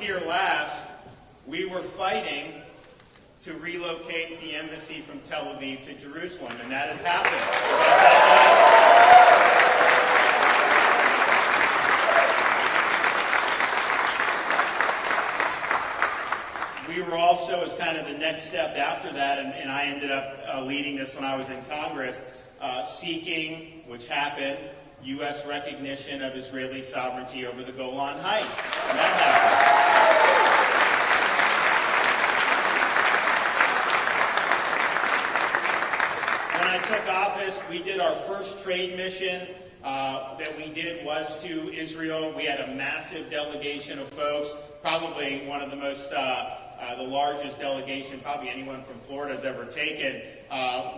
here last, we were fighting to relocate the embassy from Tel Aviv to Jerusalem, and that has happened. We were also, as kind of the next step after that, and I ended up leading this when I was in Congress, seeking, which happened, U.S. recognition of Israeli sovereignty over the Golan Heights. And that happened. When I took office, we did our first trade mission that we did was to Israel. We had a massive delegation of folks, probably one of the most, the largest delegation probably anyone from Florida has ever taken.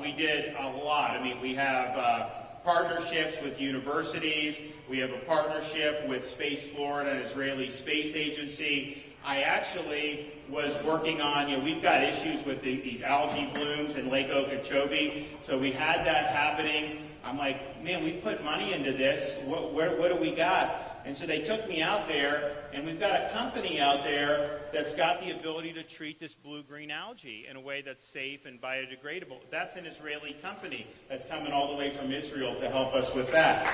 We did a lot. I mean, we have partnerships with universities. We have a partnership with Space Florida, an Israeli space agency. I actually was working on, we've got issues with these algae blooms in Lake Okeechobee. So we had that happening. I'm like, man, we've put money into this. What do we got? And so they took me out there, and we've got a company out there that's got the ability to treat this blue-green algae in a way that's safe and biodegradable. That's an Israeli company that's coming all the way from Israel to help us with that.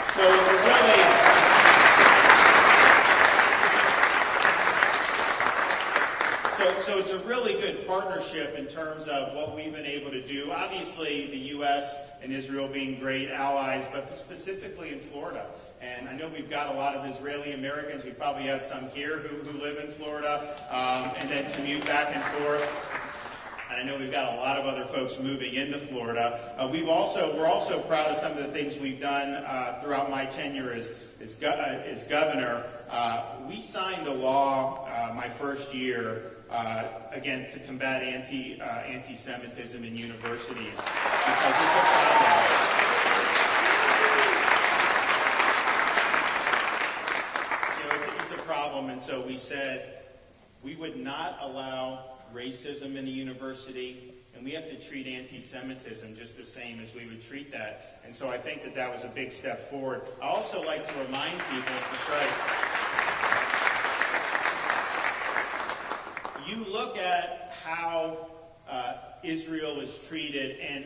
So it's a really good partnership in terms of what we've been able to do. Obviously, the U.S. and Israel being great allies, but specifically in Florida. And I know we've got a lot of Israeli Americans. We probably have some here who live in Florida and then commute back and forth. And I know we've got a lot of other folks moving into Florida. We're also proud of some of the things we've done throughout my tenure as governor. We signed a law my first year to combat anti-Semitism in universities because it's a problem. And so we said we would not allow racism in the university, and we have to treat anti-Semitism just the same as we would treat that. And so I think that was a big step forward. I also like to remind people, you look at how Israel is treated, and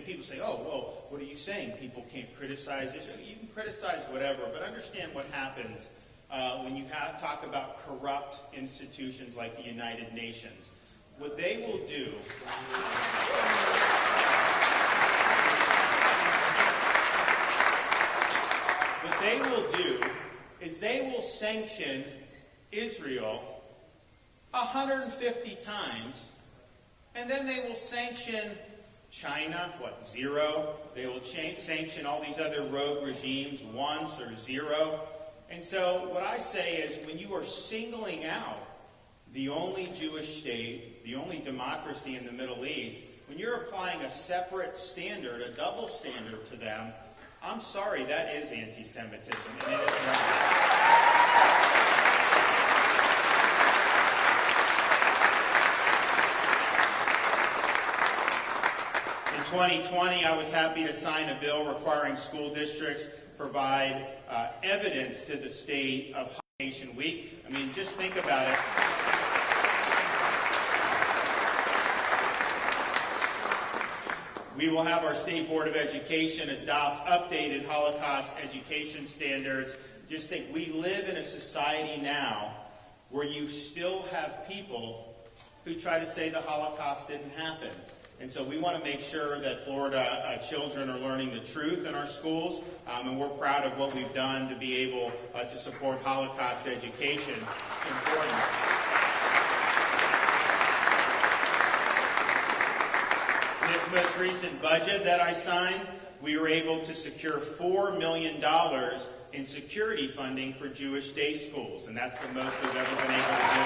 people say, oh, well, what are you saying? People can't criticize Israel. You can criticize whatever, but understand what happens when you talk about corrupt institutions like the United Nations. What they will do is they will sanction Israel 150 times, and then they will sanction China, 0? They will sanction all these other rogue regimes once or 0. And so what I say is when you are singling out the only Jewish state, the only democracy in the Middle East, when you're applying a separate standard, a double standard to them, I'm sorry, that is anti-Semitism, and it is wrong. In 2020, I was happy to sign a bill requiring school districts provide evidence to the state of Nation Week. I mean, just think about it. We will have our State Board of Education adopt updated Holocaust education standards. Just think, we live in a society now where you still have people who try to say the Holocaust didn't happen. And so we want to make sure that Florida children are learning the truth in our schools, and we're proud of what we've done to be able to support Holocaust education. It's important. In this most recent budget that I signed, we were able to secure $4 million in security funding for Jewish day schools, and that's the most we've ever been able to do.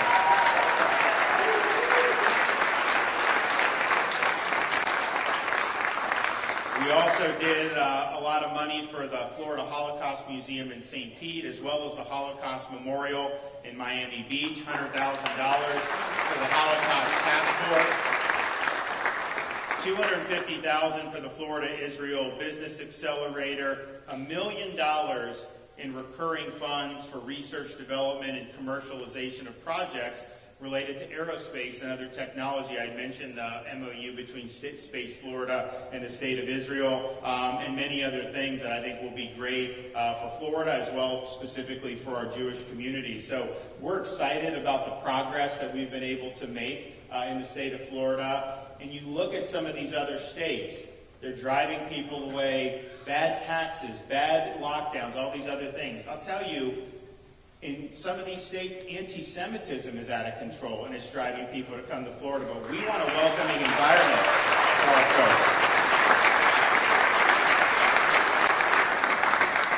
We also did a lot of money for the Florida Holocaust Museum in St. Pete, as well as the Holocaust Memorial in Miami Beach, $100,000 for the Holocaust Task Force, $250,000 for the Florida Israel Business Accelerator, $1 million in recurring funds for research, development, and commercialization of projects related to aerospace and other technology. I mentioned the MOU between Space Florida and the state of Israel, and many other things that I think will be great for Florida as well, specifically for our Jewish community. So we're excited about the progress that we've been able to make in the state of Florida. And you look at some of these other states, they're driving people away, bad taxes, bad lockdowns, all these other things. I'll tell you, in some of these states, antisemitism is out of control, and it's driving people to come to Florida. But we want a welcoming environment for our folks.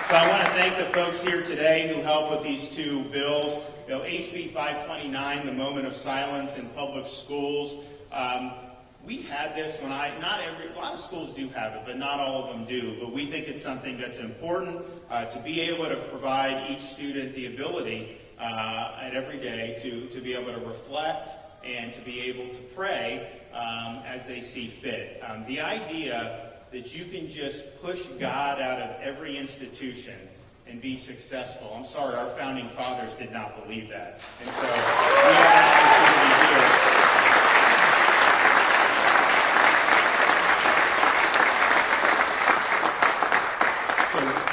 So I want to thank the folks here today who helped with these two bills. You know, HB 529, the moment of silence in public schools. We had this when a lot of schools do have it, but not all of them do. But we think it's something that's important to be able to provide each student the ability at every day to be able to reflect and to be able to pray as they see fit. The idea that you can just push God out of every institution and be successful. I'm sorry, our founding fathers did not believe that. And so we have an opportunity here.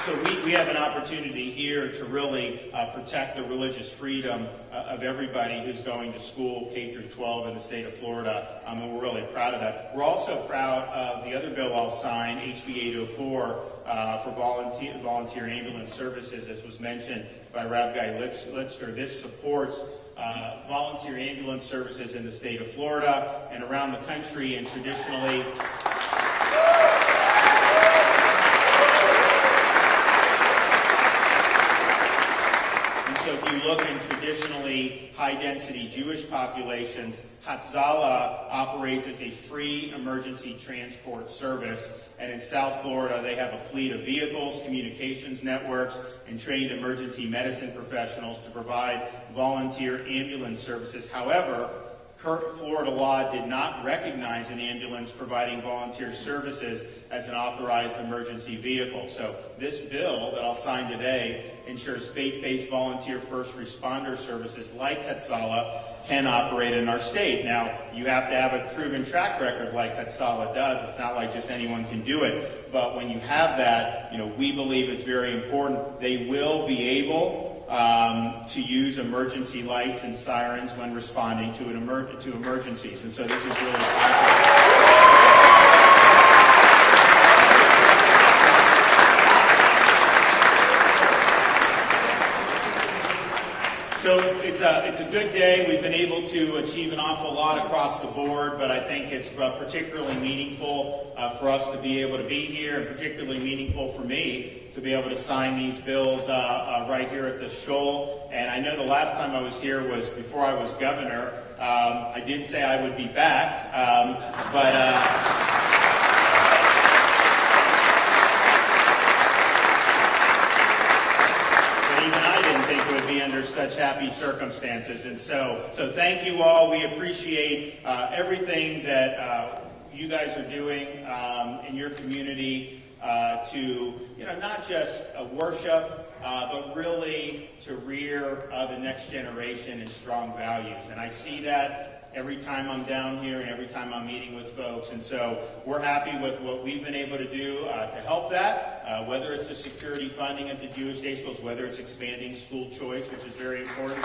So we have an opportunity here to really protect the religious freedom of everybody who's going to school, K through 12 in the state of Florida, and we're really proud of that. We're also proud of the other bill I'll sign, HB 804, for volunteer ambulance services, as was mentioned by Rabbi Litzker. This supports volunteer ambulance services in the state of Florida and around the country, and traditionally... So if you look in traditionally high-density Jewish populations, Hatzalah operates as a free emergency transport service. And in South Florida, they have a fleet of vehicles, communications networks, and trained emergency medicine professionals to provide volunteer ambulance services. However, current Florida law did not recognize an ambulance providing volunteer services as an authorized emergency vehicle. So this bill that I'll sign today ensures faith-based volunteer first responder services like Hatzalah can operate in our state. Now, you have to have a proven track record like Hatzalah does. It's not like just anyone can do it. But when you have that, we believe it's very important. They will be able to use emergency lights and sirens when responding to emergencies. And so this is really awesome. So it's a good day. We've been able to achieve an awful lot across the board, but I think it's particularly meaningful for us to be able to be here, and particularly meaningful for me to be able to sign these bills right here at the Shoal. And I know the last time I was here was before I was governor. I did say I would be back, but under such happy circumstances. And so thank you all. We appreciate everything that you guys are doing in your community to, not just worship, but really to rear the next generation in strong values. And I see that every time I'm down here and every time I'm meeting with folks. And so we're happy with what we've been able to do to help that, whether it's the security funding at the Jewish day schools, whether it's expanding school choice, which is very important.